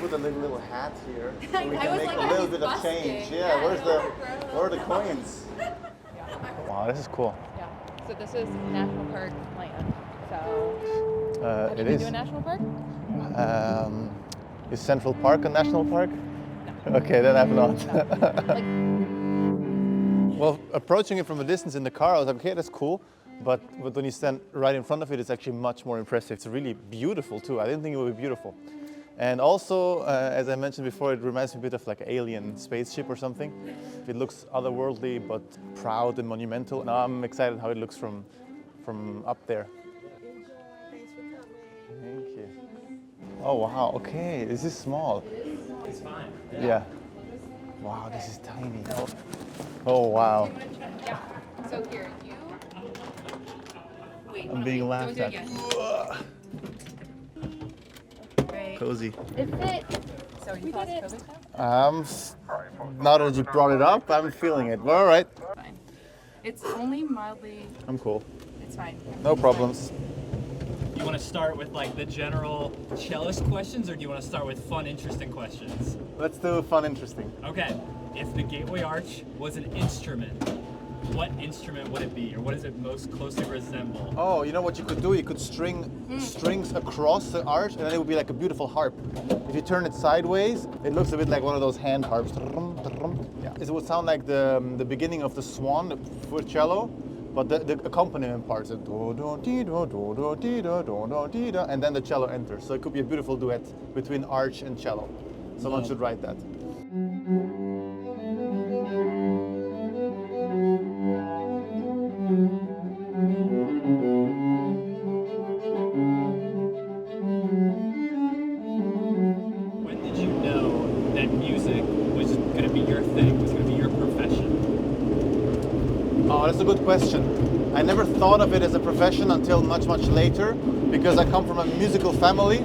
put a little hat here so we I can was make like, a oh, little he's bit of busking. change. Yeah, Yeah, where are the coins? Wow, this is cool. Yeah. So this is national park land. So have you It been is. to a national park? Is Central Park a national park? No. Okay, then I've not. Like, Well, approaching it from a distance in the car, I was like, okay, that's cool. But when you stand right in front of it, it's actually much more impressive. It's really beautiful too. I didn't think it would be beautiful. And also, as I mentioned before, it reminds me a bit of like alien spaceship or something. It looks otherworldly, but proud and monumental. Now I'm excited how it looks from up there. Thank you. Oh wow, okay, this is small. It's fine. Yeah. Wow, this is tiny. Oh wow. yeah. So here, you. Wait. I'm being laughed do it at. again. Right. Cozy. It fit. So you thought it's COVID now? Now that you brought it up, I'm feeling it. All right. Fine. It's only mildly. I'm cool. It's fine. No problems. You want to start with like the general cellist questions, or do you want to start with fun, interesting questions? Let's do fun, interesting. Okay. If the gateway arch was an instrument, what instrument would it be, or what does it most closely resemble? Oh, you know what you could do? You could string strings across the arch, and then it would be like a beautiful harp. If you turn it sideways, it looks a bit like one of those hand harps. Yeah. It would sound like the beginning of the Swan for cello, but the accompaniment parts, and then the cello enters. So it could be a beautiful duet between arch and cello. Someone should write that. When did you know that music was going to be your thing, was going to be your profession? Oh, that's a good question. I never thought of it as a profession until much later, because I come from a musical family.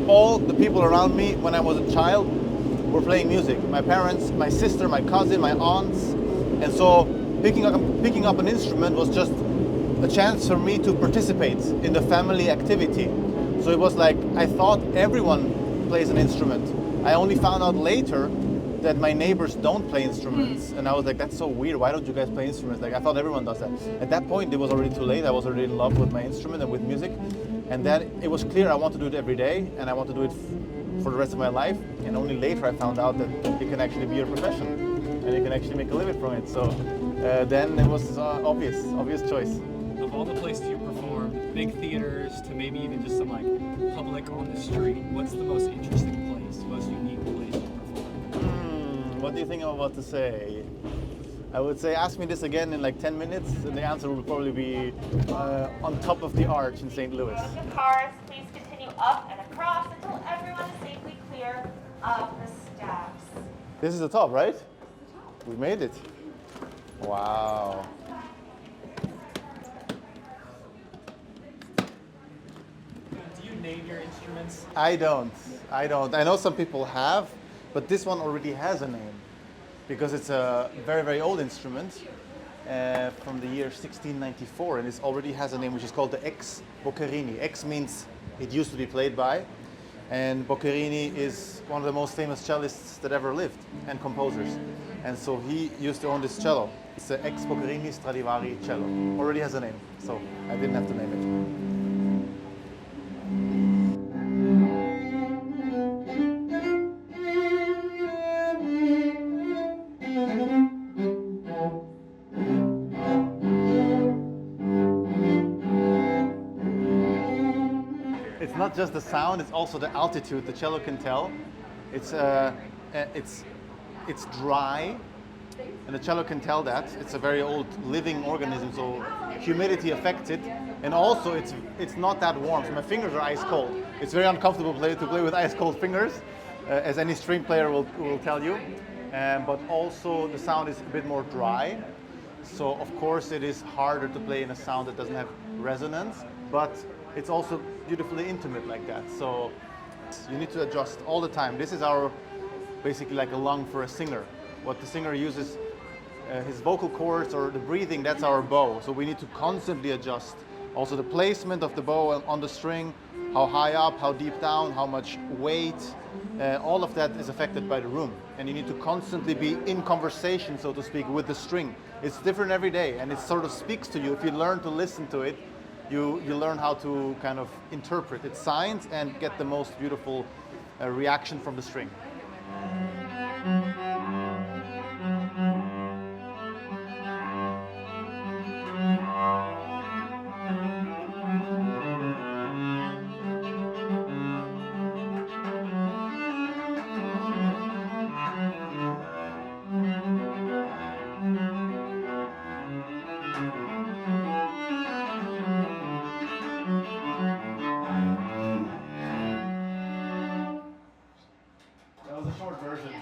All the people around me when I was a child were playing music. My parents, my sister, my cousin, my aunts. And so picking up an instrument was just a chance for me to participate in the family activity. So it was like, I thought everyone plays an instrument. I only found out later that my neighbors don't play instruments. And I was like, that's so weird. Why don't you guys play instruments? Like, I thought everyone does that. At that point, it was already too late. I was already in love with my instrument and with music. And then it was clear I want to do it every day, and I want to do it for the rest of my life. And only later I found out that it can actually be your profession, and you can actually make a living from it. So then it was obvious choice. Of all the places you perform, big theaters to maybe even just some like public on the street, what's the most interesting place, most unique place you perform? What do you think I'm about to say? I would say, ask me this again in like 10 minutes, and the answer will probably be on top of the arch in St. Louis. Cars, please continue up and across until everyone is safely clear of the steps. This is the top, right? We made it. Wow. Do you name your instruments? I don't. I know some people have, but this one already has a name because it's a very old instrument from the year 1694, and it already has a name which is called the ex Boccherini. Ex means it used to be played by, and Boccherini is one of the most famous cellists that ever lived and composers. And so he used to own this cello. It's the ex Boccherini Stradivari cello. Already has a name, so I didn't have to name it. It's not just the sound; it's also the altitude. The cello can tell. It's dry, and the cello can tell that. It's a very old living organism, so humidity affects it, and also it's not that warm. So my fingers are ice cold. It's very uncomfortable to play with ice cold fingers, as any string player will tell you. But also the sound is a bit more dry. So of course it is harder to play in a sound that doesn't have resonance, but it's also beautifully intimate like that. So you need to adjust all the time. This is basically like a lung for a singer. What the singer uses, his vocal cords or the breathing, that's our bow. So we need to constantly adjust Also the placement of the bow on the string, how high up, how deep down, how much weight, all of that is affected by the room. And you need to constantly be in conversation, so to speak, with the string. It's different every day, and it sort of speaks to you. If you learn to listen to it, you learn how to kind of interpret its signs and get the most beautiful reaction from the string. That was a short version.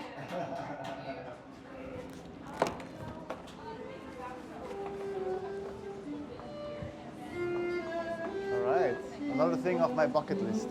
All right, another thing off my bucket list.